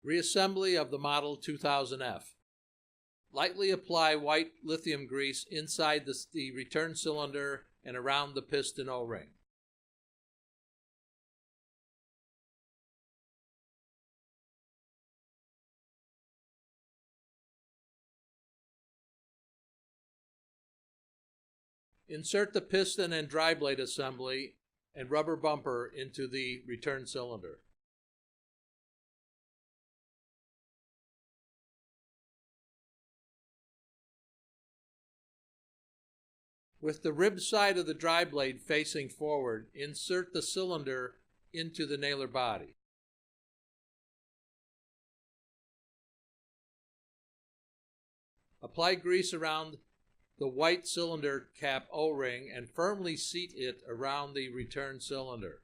Reassembly of the Model 2000F. Lightly apply white lithium grease inside the return cylinder and around the piston O-ring. Insert the piston and dry blade assembly and rubber bumper into the return cylinder. With the rib side of the dry blade facing forward, insert the cylinder into the nailer body. Apply grease around the white cylinder cap O-ring and firmly seat it around the return cylinder.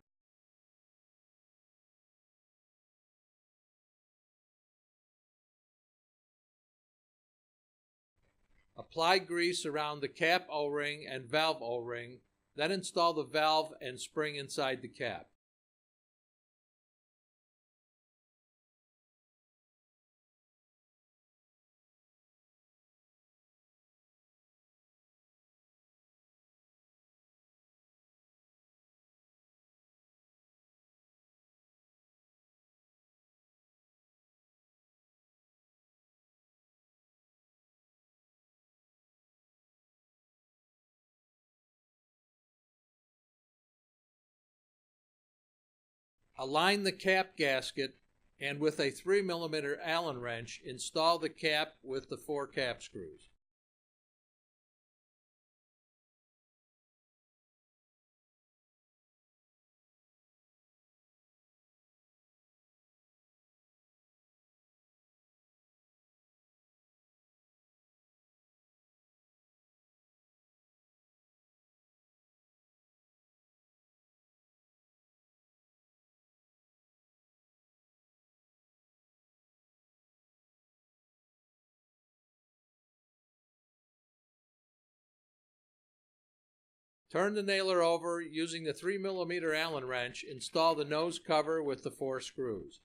Apply grease around the cap O-ring and valve O-ring, then install the valve and spring inside the cap. Align the cap gasket and with a 3mm Allen wrench, install the cap with the 4 cap screws. Turn the nailer over. Using the 3mm Allen wrench, install the nose cover with the 4 screws.